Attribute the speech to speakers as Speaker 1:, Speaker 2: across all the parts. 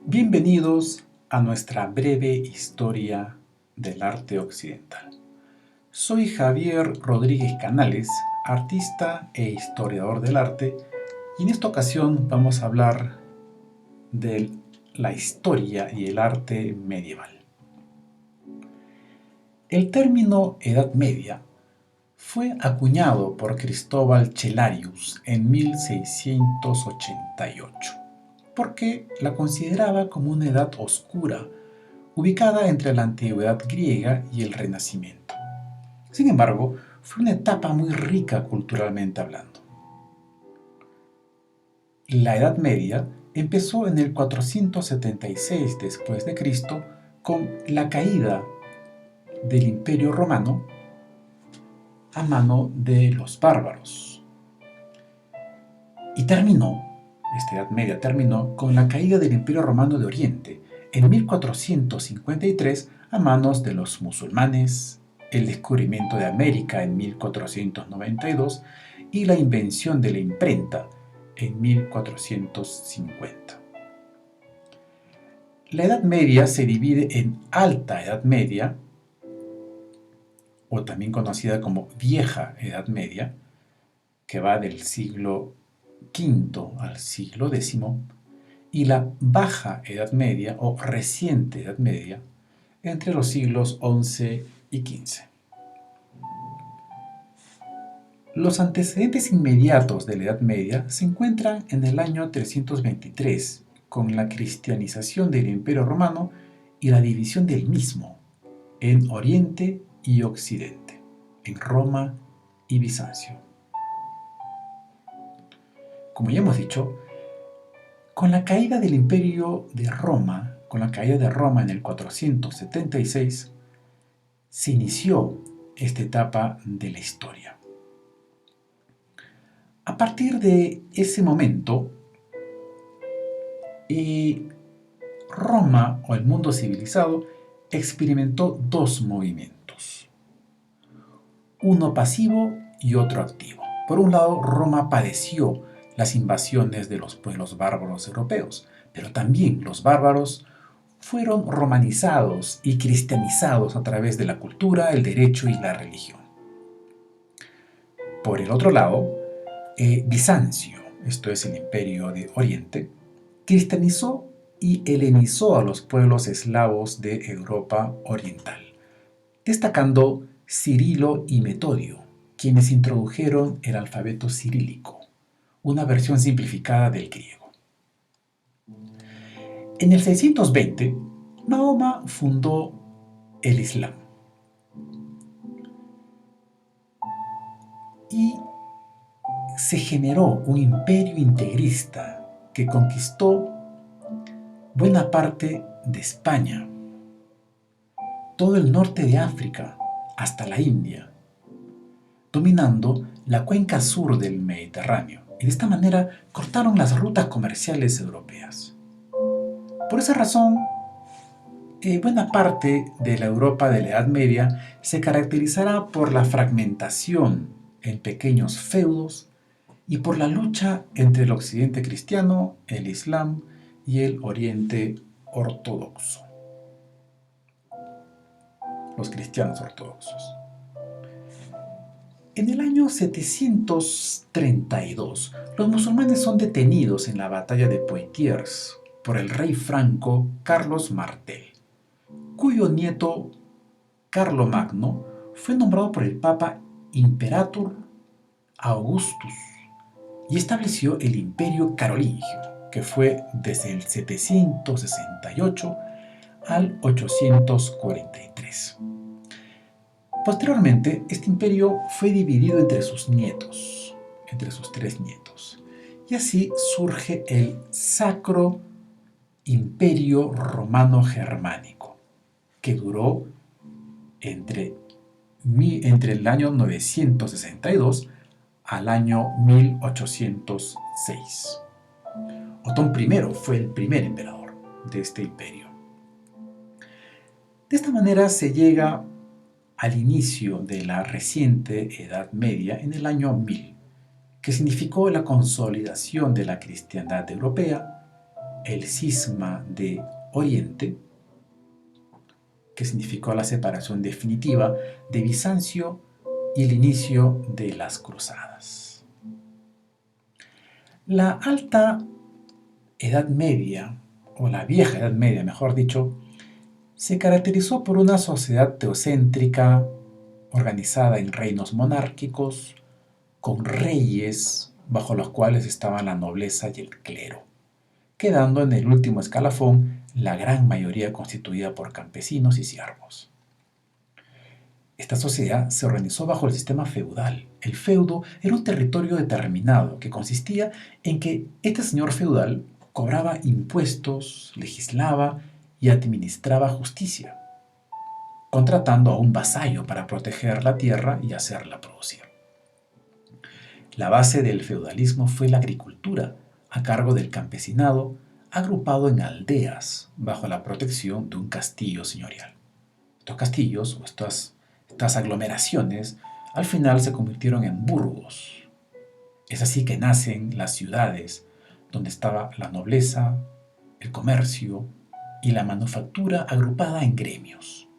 Speaker 1: Bienvenidos a nuestra breve historia del arte occidental. Soy Javier Rodríguez Canales, artista e historiador del arte, y en esta ocasión vamos a hablar de la historia y el arte medieval. El término Edad Media fue acuñado por Cristóbal Celarius en 1688, porque la consideraba como una edad oscura, ubicada entre la antigüedad griega y el Renacimiento. Sin embargo, fue una etapa muy rica culturalmente hablando. La Edad Media empezó en el 476 después de Cristo con la caída del Imperio Romano a mano de los bárbaros. Y esta Edad Media terminó con la caída del Imperio Romano de Oriente en 1453 a manos de los musulmanes, el descubrimiento de América en 1492 y la invención de la imprenta en 1450. La Edad Media se divide en Alta Edad Media, o también conocida como Vieja Edad Media, que va del siglo V al siglo X, y la Baja Edad Media o Reciente Edad Media, entre los siglos XI y XV. Los antecedentes inmediatos de la Edad Media se encuentran en el año 323, con la cristianización del Imperio Romano y la división del mismo en Oriente y Occidente, en Roma y Bizancio. Como ya hemos dicho, con la caída del Imperio de Roma, con la caída de Roma en el 476, se inició esta etapa de la historia. A partir de ese momento, Roma o el mundo civilizado experimentó dos movimientos, uno pasivo y otro activo. Por un lado, Roma padeció las invasiones de los pueblos bárbaros europeos, pero también los bárbaros fueron romanizados y cristianizados a través de la cultura, el derecho y la religión. Por el otro lado, Bizancio, esto es el Imperio de Oriente, cristianizó y helenizó a los pueblos eslavos de Europa Oriental, destacando Cirilo y Metodio, quienes introdujeron el alfabeto cirílico, una versión simplificada del griego. En el 620, Mahoma fundó el Islam y se generó un imperio integrista que conquistó buena parte de España, todo el norte de África hasta la India, dominando la cuenca sur del Mediterráneo, y de esta manera cortaron las rutas comerciales europeas. Por esa razón, buena parte de la Europa de la Edad Media se caracterizará por la fragmentación en pequeños feudos y por la lucha entre el occidente cristiano, el Islam y el oriente ortodoxo, los cristianos ortodoxos. En el año 732, los musulmanes son detenidos en la batalla de Poitiers por el rey franco Carlos Martel, cuyo nieto Carlomagno fue nombrado por el Papa Imperator Augustus y estableció el Imperio Carolingio, que fue desde el 768 al 843. Posteriormente, este imperio fue dividido entre sus nietos, entre sus tres nietos, y así surge el Sacro Imperio Romano Germánico, que duró entre el año 962 al año 1806. Otón I fue el primer emperador de este imperio. De esta manera se llega al inicio de la reciente Edad Media en el año 1000, que significó la consolidación de la cristiandad europea el cisma de Oriente, que significó la separación definitiva de Bizancio y el inicio de las cruzadas. La Alta Edad Media, o la Vieja Edad Media, mejor dicho, se caracterizó por una sociedad teocéntrica organizada en reinos monárquicos, con reyes bajo los cuales estaban la nobleza y el clero, quedando en el último escalafón la gran mayoría constituida por campesinos y siervos. Esta sociedad se organizó bajo el sistema feudal. El feudo era un territorio determinado que consistía en que este señor feudal cobraba impuestos, legislaba y administraba justicia, contratando a un vasallo para proteger la tierra y hacerla producir. La base del feudalismo fue la agricultura, a cargo del campesinado, agrupado en aldeas bajo la protección de un castillo señorial. Estos castillos o estas aglomeraciones al final se convirtieron en burgos. Es así que nacen las ciudades, donde estaba la nobleza, el comercio y la manufactura agrupada en gremios.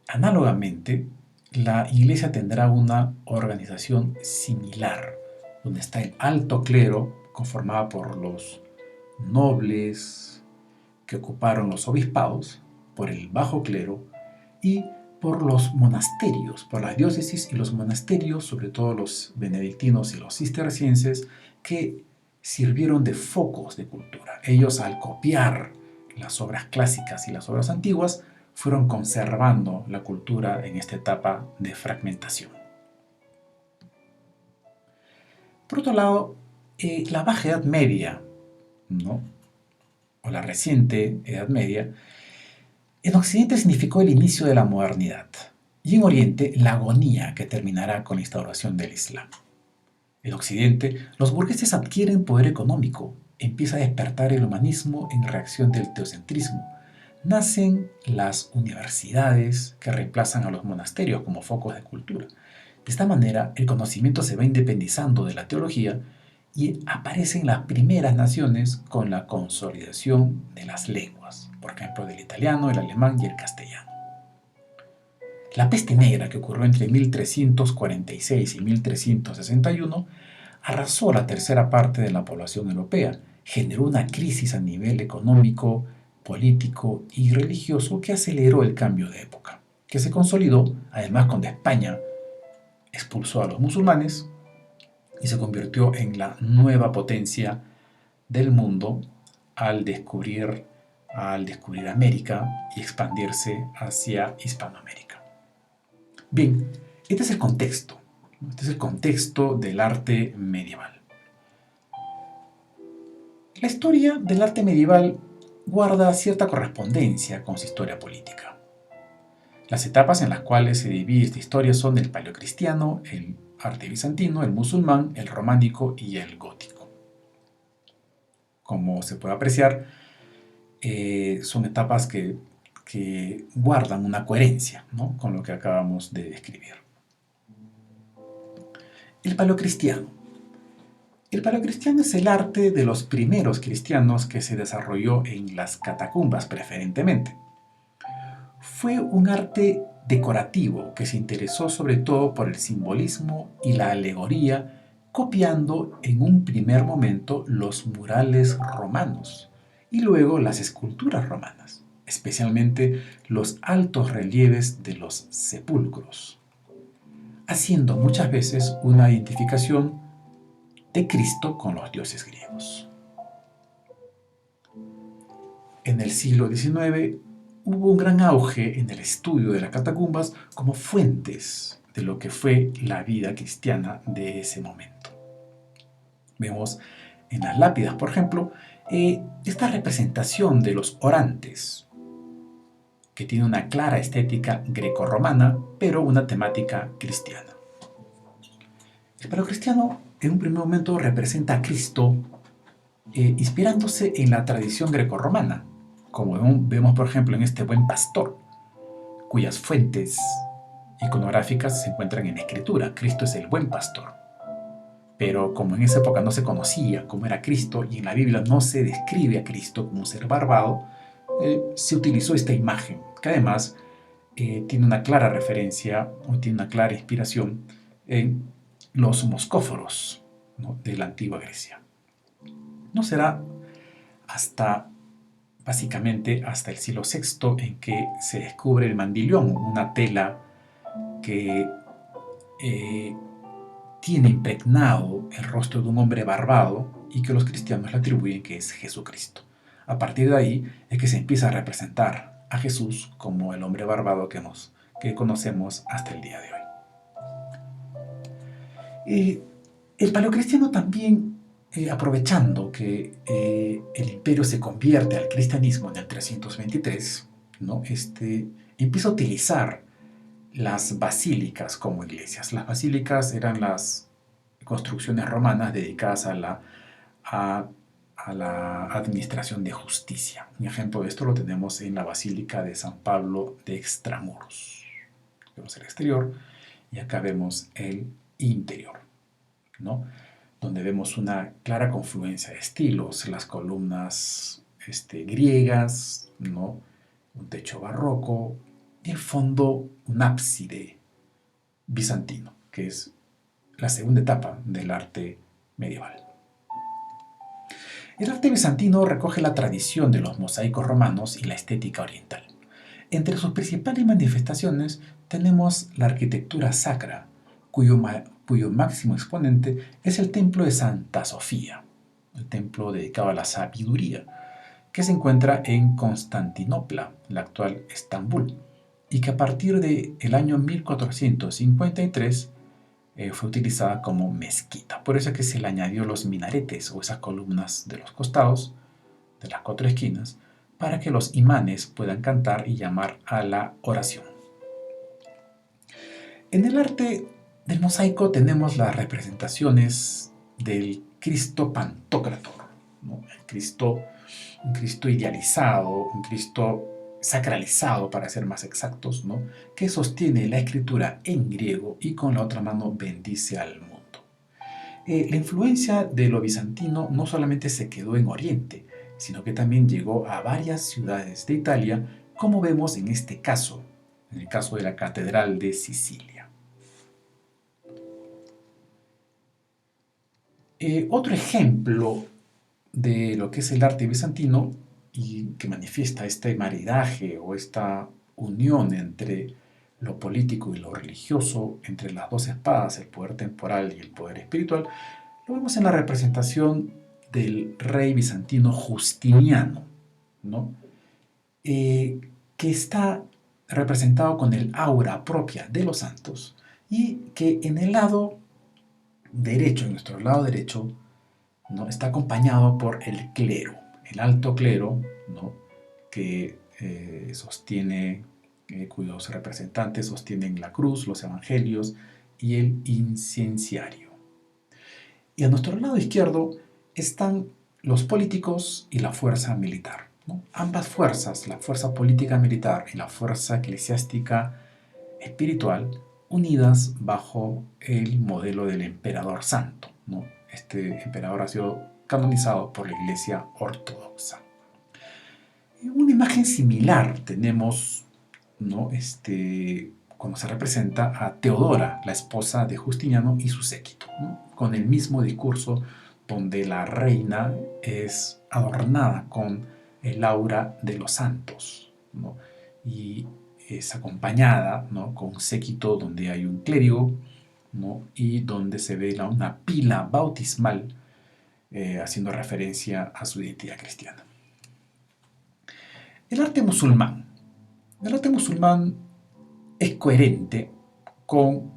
Speaker 1: Análogamente, la iglesia tendrá una organización similar, donde está el alto clero, conformado por los nobles que ocuparon los obispados, por el bajo clero y por los monasterios, por las diócesis y los monasterios, sobre todo los benedictinos y los cistercienses, que sirvieron de focos de cultura. Ellos, al copiar las obras clásicas y las obras antiguas, fueron conservando la cultura en esta etapa de fragmentación. Por otro lado, la Baja Edad Media, ¿no?, o la reciente Edad Media, en Occidente significó el inicio de la modernidad y en Oriente la agonía que terminará con la instauración del Islam. En Occidente, los burgueses adquieren poder económico, empieza a despertar el humanismo en reacción del teocentrismo. Nacen las universidades que reemplazan a los monasterios como focos de cultura. De esta manera, el conocimiento se va independizando de la teología y aparecen las primeras naciones con la consolidación de las lenguas, por ejemplo, del italiano, el alemán y el castellano. La peste negra, que ocurrió entre 1346 y 1361, arrasó la tercera parte de la población europea, generó una crisis a nivel económico, político y religioso que aceleró el cambio de época, que se consolidó además cuando España expulsó a los musulmanes y se convirtió en la nueva potencia del mundo al descubrir América y expandirse hacia Hispanoamérica. Bien, este es el contexto. Este es el contexto del arte medieval. La historia del arte medieval guarda cierta correspondencia con su historia política. Las etapas en las cuales se divide esta historia son el paleocristiano, el arte bizantino, el musulmán, el románico y el gótico. Como se puede apreciar, son etapas que guardan una coherencia, ¿no?, con lo que acabamos de describir. El paleocristiano. El paleocristiano es el arte de los primeros cristianos que se desarrolló en las catacumbas preferentemente. Fue un arte decorativo que se interesó sobre todo por el simbolismo y la alegoría, copiando en un primer momento los murales romanos y luego las esculturas romanas, especialmente los altos relieves de los sepulcros, haciendo muchas veces una identificación de Cristo con los dioses griegos. En el siglo XIX hubo un gran auge en el estudio de las catacumbas como fuentes de lo que fue la vida cristiana de ese momento. Vemos en las lápidas, por ejemplo, esta representación de los orantes, que tiene una clara estética grecorromana, pero una temática cristiana. El paleocristiano en un primer momento representa a Cristo inspirándose en la tradición grecorromana, como vemos por ejemplo en este buen pastor, cuyas fuentes iconográficas se encuentran en la escritura. Cristo es el buen pastor. pero como en esa época no se conocía cómo era Cristo y en la Biblia no se describe a Cristo como un ser barbado, se utilizó esta imagen, que además tiene una clara referencia o tiene una clara inspiración en los moscóforos, ¿no?, de la antigua Grecia. No será hasta básicamente hasta el siglo VI en que se descubre el mandilión, una tela que tiene impregnado el rostro de un hombre barbado y que los cristianos le atribuyen que es Jesucristo. A partir de ahí es que se empieza a representar a Jesús como el hombre barbado que conocemos hasta el día de hoy. El paleocristiano también, aprovechando que el imperio se convierte al cristianismo en el 323, ¿no?, empieza a utilizar las basílicas como iglesias. Las basílicas eran las construcciones romanas dedicadas a la administración de justicia. Un ejemplo de esto lo tenemos en la Basílica de San Pablo de Extramuros. Vemos el exterior y acá vemos el interior, ¿no?, donde vemos una clara confluencia de estilos, las columnas griegas, ¿no?, un techo barroco y el fondo un ábside bizantino, que es la segunda etapa del arte medieval. El arte bizantino recoge la tradición de los mosaicos romanos y la estética oriental. Entre sus principales manifestaciones tenemos la arquitectura sacra, cuyo máximo exponente es el templo de Santa Sofía, el templo dedicado a la sabiduría, que se encuentra en Constantinopla, la actual Estambul, y que a partir del año 1453 fue utilizada como mezquita. Por eso es que se le añadió los minaretes o esas columnas de los costados, de las cuatro esquinas, para que los imanes puedan cantar y llamar a la oración. En el arte del mosaico tenemos las representaciones del Cristo Pantocrátor, ¿no?, un Cristo idealizado, un Cristo sacralizado, para ser más exactos, ¿no?, que sostiene la escritura en griego y con la otra mano bendice al mundo. La influencia de lo bizantino no solamente se quedó en Oriente, sino que también llegó a varias ciudades de Italia, como vemos en este caso, en el caso de la Catedral de Sicilia. Otro ejemplo de lo que es el arte bizantino y que manifiesta este maridaje o esta unión entre lo político y lo religioso, entre las dos espadas, el poder temporal y el poder espiritual, lo vemos en la representación del rey bizantino Justiniano, ¿no?, que está representado con el aura propia de los santos y que en el lado derecho, en nuestro lado derecho, ¿no?, está acompañado por el clero, el alto clero, ¿no?, que sostiene, cuyos representantes sostienen la cruz, los evangelios y el incenciario. Y a nuestro lado izquierdo están los políticos y la fuerza militar, ¿no? Ambas fuerzas, la fuerza política militar y la fuerza eclesiástica espiritual, unidas bajo el modelo del emperador santo, ¿no? Este emperador ha sido canonizado por la Iglesia Ortodoxa. Una imagen similar tenemos, ¿no?, cuando se representa a Teodora, la esposa de Justiniano, y su séquito, ¿no?, con el mismo discurso donde la reina es adornada con el aura de los santos, ¿no?, y es acompañada, ¿no?, con un séquito donde hay un clérigo, ¿no?, y donde se ve una pila bautismal haciendo referencia a su identidad cristiana. El arte musulmán. El arte musulmán es coherente con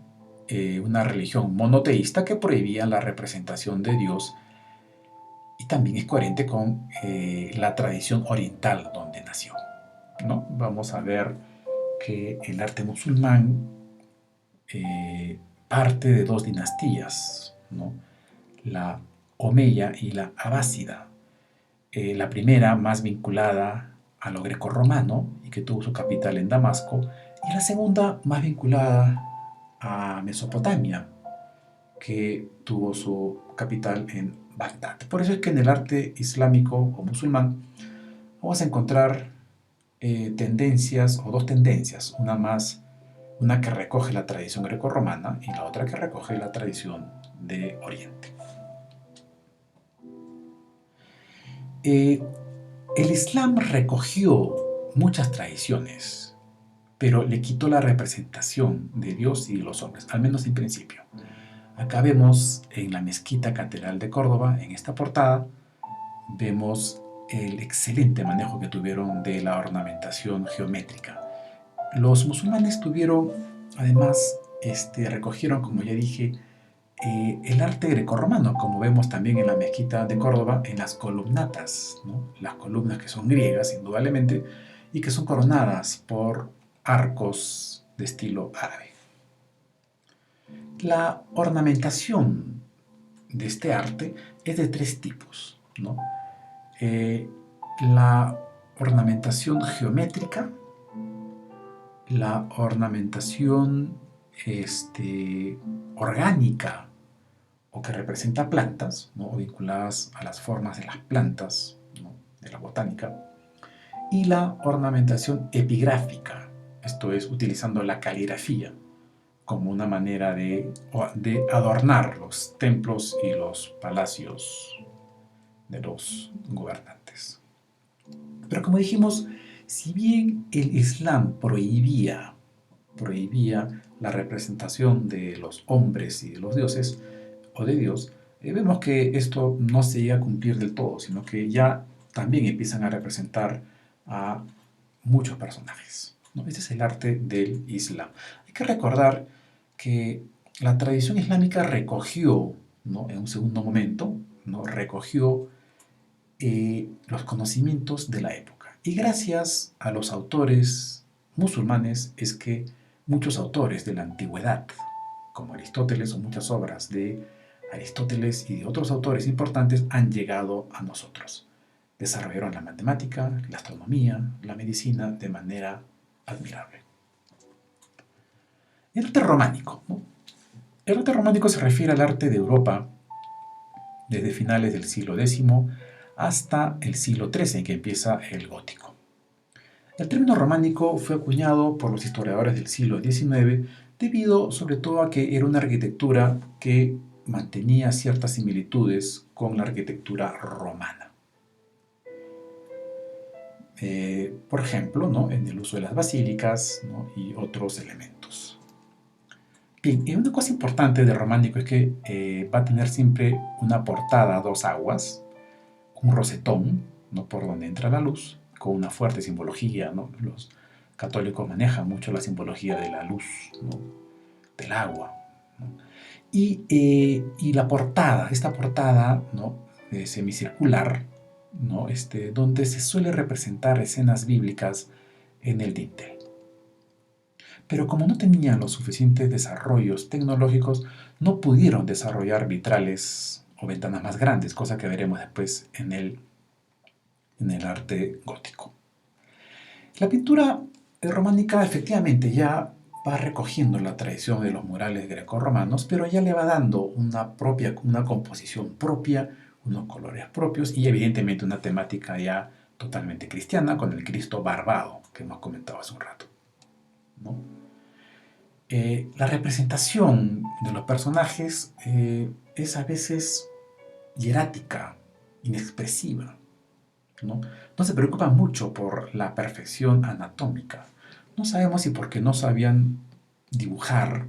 Speaker 1: una religión monoteísta que prohibía la representación de Dios, y también es coherente con la tradición oriental donde nació, ¿no? Vamos a ver que el arte musulmán parte de dos dinastías, ¿no?, la omeya y la abásida. La primera más vinculada a lo grecorromano y que tuvo su capital en Damasco, y la segunda más vinculada a Mesopotamia, que tuvo su capital en Bagdad. Por eso es que en el arte islámico o musulmán vamos a encontrar tendencias o dos tendencias, una que recoge la tradición grecorromana y la otra que recoge la tradición de Oriente. El Islam recogió muchas tradiciones, pero le quitó la representación de Dios y de los hombres, al menos en principio. Acá vemos en la Mezquita Catedral de Córdoba, en esta portada, vemos el excelente manejo que tuvieron de la ornamentación geométrica. Los musulmanes tuvieron, además, recogieron, como ya dije, el arte grecorromano, como vemos también en la Mezquita de Córdoba, en las columnatas, ¿no? Las columnas que son griegas, indudablemente, y que son coronadas por arcos de estilo árabe. La ornamentación de este arte es de tres tipos, ¿no? La ornamentación geométrica, la ornamentación orgánica o que representa plantas, ¿no? Vinculadas a las formas de las plantas, ¿no? De la botánica, y la ornamentación epigráfica, esto es, utilizando la caligrafía como una manera de adornar los templos y los palacios de los gobernantes. Pero como dijimos, si bien el Islam prohibía la representación de los hombres y de los dioses, o de Dios, vemos que esto no se llega a cumplir del todo, sino que ya también empiezan a representar a muchos personajes, ¿no? Este es el arte del Islam. Hay que recordar que la tradición islámica recogió, ¿no? En un segundo momento, ¿no? Recogió los conocimientos de la época. Y gracias a los autores musulmanes es que muchos autores de la antigüedad, como Aristóteles o muchas obras de Aristóteles y de otros autores importantes, han llegado a nosotros. Desarrollaron la matemática, la astronomía, la medicina de manera admirable. El arte románico, ¿no? El arte románico se refiere al arte de Europa desde finales del siglo X hasta el siglo XIII, en que empieza el gótico. El término románico fue acuñado por los historiadores del siglo XIX debido sobre todo a que era una arquitectura que mantenía ciertas similitudes con la arquitectura romana. Por ejemplo, ¿no? En el uso de las basílicas, ¿no? Y otros elementos. Bien, y una cosa importante del románico es que va a tener siempre una portada a dos aguas, un rosetón, ¿no? Por donde entra la luz, con una fuerte simbología, ¿no? Los católicos manejan mucho la simbología de la luz, ¿no? Del agua, ¿no? Y la portada, esta portada, ¿no? Semicircular, ¿no? Donde se suele representar escenas bíblicas en el dintel. Pero como no tenían los suficientes desarrollos tecnológicos, no pudieron desarrollar vitrales o ventanas más grandes, cosa que veremos después en el arte gótico. La pintura románica efectivamente ya va recogiendo la tradición de los murales grecorromanos, pero ya le va dando una composición propia, unos colores propios y evidentemente una temática ya totalmente cristiana con el Cristo barbado que hemos comentado hace un rato, ¿no? La representación de los personajes es a veces hierática, inexpresiva, ¿no? No se preocupa mucho por la perfección anatómica. No sabemos si porque no sabían dibujar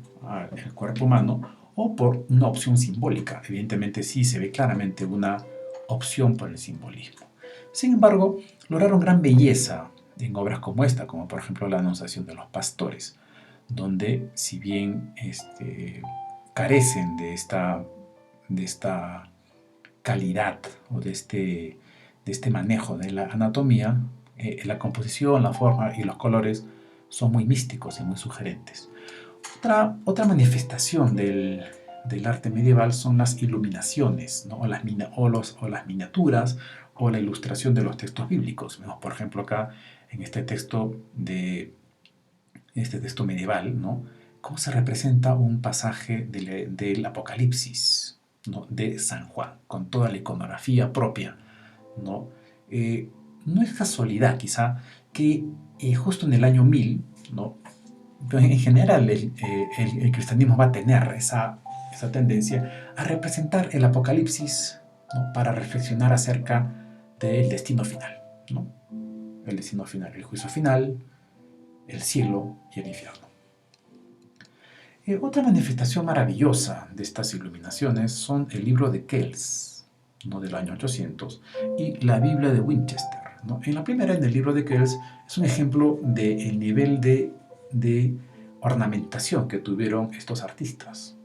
Speaker 1: el cuerpo humano o por una opción simbólica. Evidentemente sí se ve claramente una opción por el simbolismo. Sin embargo, lograron gran belleza en obras como esta, como por ejemplo la Anunciación de los Pastores, donde si bien carecen de esta calidad o de este manejo de la anatomía, la composición, la forma y los colores son muy místicos y muy sugerentes. Otra manifestación del arte medieval son las iluminaciones, ¿no? o las miniaturas o la ilustración de los textos bíblicos. Vemos, por ejemplo, acá en este texto medieval, ¿no? cómo se representa un pasaje del Apocalipsis, ¿no? De San Juan, con toda la iconografía propia, ¿no? No es casualidad, quizá, que justo en el año 1000, ¿no? En general el cristianismo va a tener esa tendencia a representar el Apocalipsis, ¿no? Para reflexionar acerca del destino final, ¿no? El destino final, el juicio final, el cielo y el infierno. Otra manifestación maravillosa de estas iluminaciones son el libro de Kells, ¿no? Del año 800, y la Biblia de Winchester, ¿no? En la primera, en el libro de Kells, es un ejemplo del nivel de ornamentación que tuvieron estos artistas,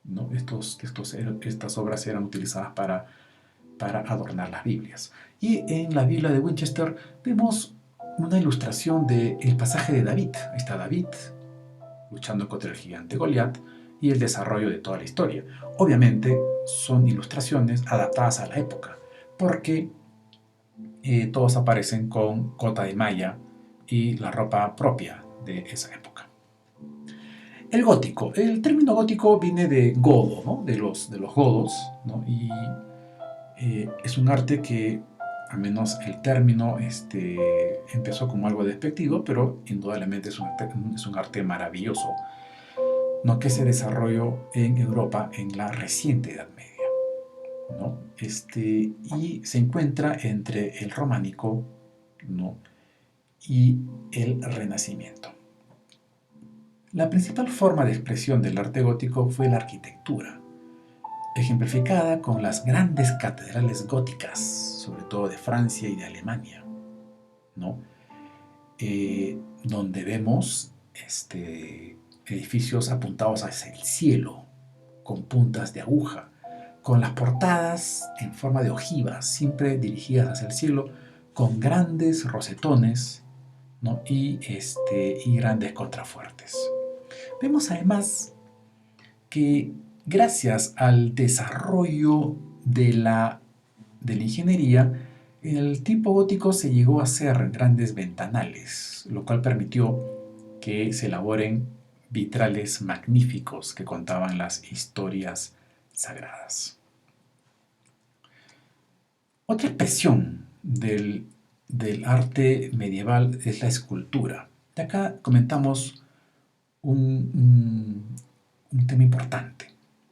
Speaker 1: ¿no? Estas obras eran utilizadas para adornar las Biblias. Y en la Biblia de Winchester vemos una ilustración del pasaje de David. Ahí está David luchando contra el gigante Goliat y el desarrollo de toda la historia. Obviamente son ilustraciones adaptadas a la época, porque todos aparecen con cota de malla y la ropa propia de esa época. El gótico. El término gótico viene de godo, ¿no? de los godos, ¿no? Y es un arte que, al menos el término, empezó como algo despectivo, pero indudablemente es un arte maravilloso, ¿no? Que se desarrolló en Europa en la reciente Edad Media, ¿no? Y se encuentra entre el románico, ¿no? y el renacimiento. La principal forma de expresión del arte gótico fue la arquitectura, ejemplificada con las grandes catedrales góticas, sobre todo de Francia y de Alemania, ¿no? Donde vemos edificios apuntados hacia el cielo, con puntas de aguja, con las portadas en forma de ojivas, siempre dirigidas hacia el cielo, con grandes rosetones, ¿no? y grandes contrafuertes. Vemos además que gracias al desarrollo de la ingeniería, en el tiempo gótico se llegó a hacer grandes ventanales, lo cual permitió que se elaboren vitrales magníficos que contaban las historias sagradas. Otra expresión del arte medieval es la escultura. De acá comentamos un tema importante.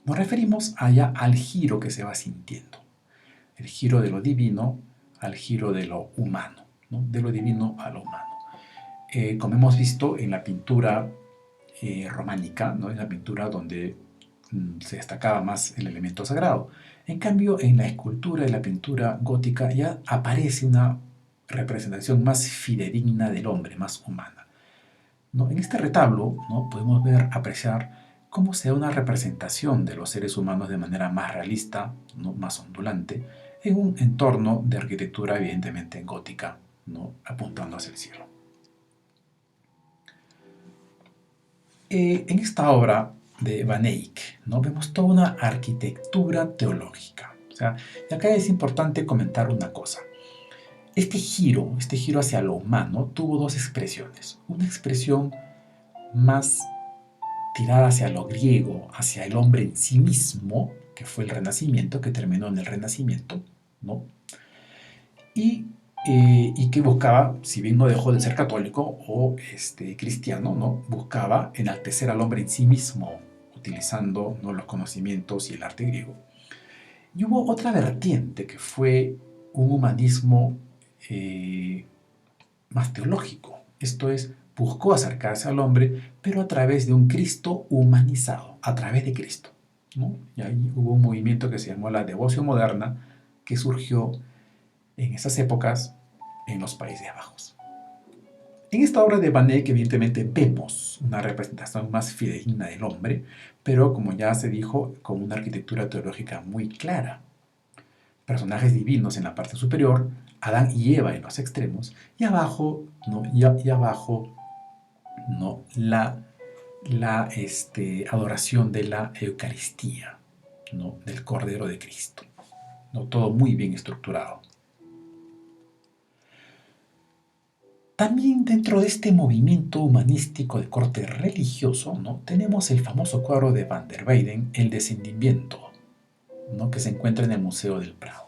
Speaker 1: Nos referimos allá al giro que se va sintiendo. El giro de lo divino al giro de lo humano, ¿no? De lo divino a lo humano. Como hemos visto en la pintura románica, ¿no? En la pintura donde se destacaba más el elemento sagrado. En cambio, en la escultura y la pintura gótica ya aparece una representación más fidedigna del hombre, más humana, ¿no? En este retablo, ¿no? Podemos apreciar cómo se da una representación de los seres humanos de manera más realista, ¿no? Más ondulante, en un entorno de arquitectura evidentemente gótica, ¿no? Apuntando hacia el cielo. En esta obra de Van Eyck, ¿no? Vemos toda una arquitectura teológica. O sea, y acá es importante comentar una cosa. Este giro hacia lo humano tuvo dos expresiones. Una expresión más tirada hacia lo griego, hacia el hombre en sí mismo, que fue el Renacimiento, que terminó en el Renacimiento, ¿no? Y que buscaba, si bien no dejó de ser católico o cristiano, ¿no? Buscaba enaltecer al hombre en sí mismo, utilizando, ¿no? los conocimientos y el arte griego. Y hubo otra vertiente que fue un humanismo más teológico. Esto es, buscó acercarse al hombre, pero a través de un Cristo humanizado, a través de Cristo, ¿no? Y ahí hubo un movimiento que se llamó la devoción moderna, que surgió en esas épocas en los Países Bajos. En esta obra de Van Eyck, evidentemente, vemos una representación más fidedigna del hombre, pero como ya se dijo, con una arquitectura teológica muy clara. Personajes divinos en la parte superior, Adán y Eva en los extremos, y abajo, ¿no? y abajo, ¿no? la adoración de la Eucaristía, ¿no? Del Cordero de Cristo, ¿no? Todo muy bien estructurado. También dentro de este movimiento humanístico de corte religioso, ¿no? Tenemos el famoso cuadro de Van der Weyden, El descendimiento, ¿no? Que se encuentra en el Museo del Prado.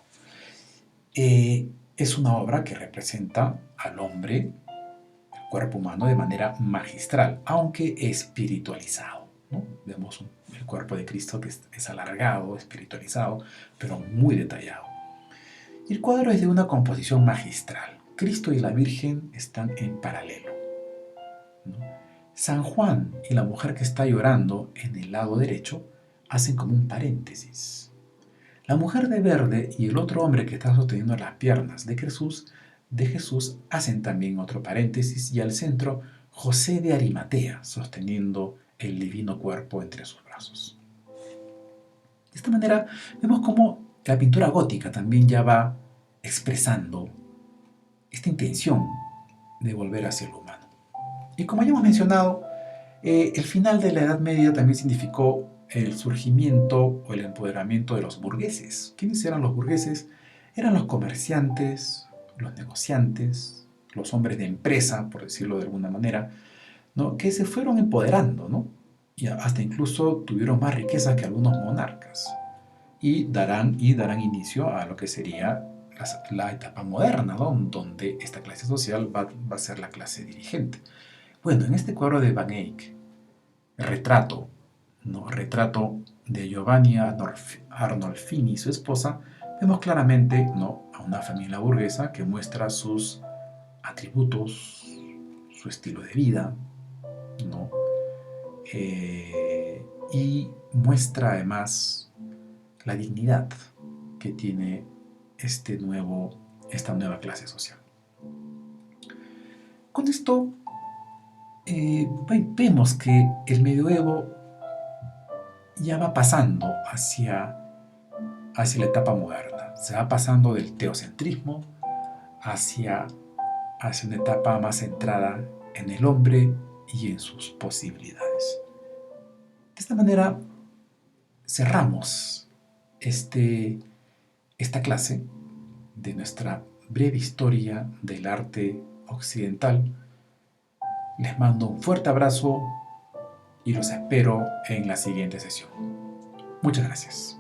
Speaker 1: Es una obra que representa al hombre, el cuerpo humano, de manera magistral, aunque espiritualizado, ¿no? Vemos el cuerpo de Cristo que es alargado, espiritualizado, pero muy detallado. Y el cuadro es de una composición magistral. Cristo y la Virgen están en paralelo, ¿no? San Juan y la mujer que está llorando en el lado derecho hacen como un paréntesis. La mujer de verde y el otro hombre que está sosteniendo las piernas de Jesús hacen también otro paréntesis, y al centro José de Arimatea sosteniendo el divino cuerpo entre sus brazos. De esta manera vemos cómo la pintura gótica también ya va expresando esta intención de volver hacia lo humano. Y como ya hemos mencionado, el final de la Edad Media también significó el surgimiento o el empoderamiento de los burgueses. ¿Quiénes eran los burgueses? Eran los comerciantes, los negociantes, los hombres de empresa, por decirlo de alguna manera, ¿no? Que se fueron empoderando, ¿no? Y hasta incluso tuvieron más riquezas que algunos monarcas. Y darán inicio a lo que sería la etapa moderna, ¿no? Donde esta clase social va a ser la clase dirigente. Bueno, en este cuadro de Van Eyck, retrato, ¿no? Retrato de Giovanni Arnolfini y su esposa, vemos claramente, ¿no?, a una familia burguesa que muestra sus atributos, su estilo de vida, ¿no? Y muestra además la dignidad que tiene esta nueva clase social. Con esto vemos que el medioevo ya va pasando hacia la etapa moderna. Se va pasando del teocentrismo hacia una etapa más centrada en el hombre y en sus posibilidades. De esta manera cerramos esta clase de nuestra breve historia del arte occidental. Les mando un fuerte abrazo y los espero en la siguiente sesión. Muchas gracias.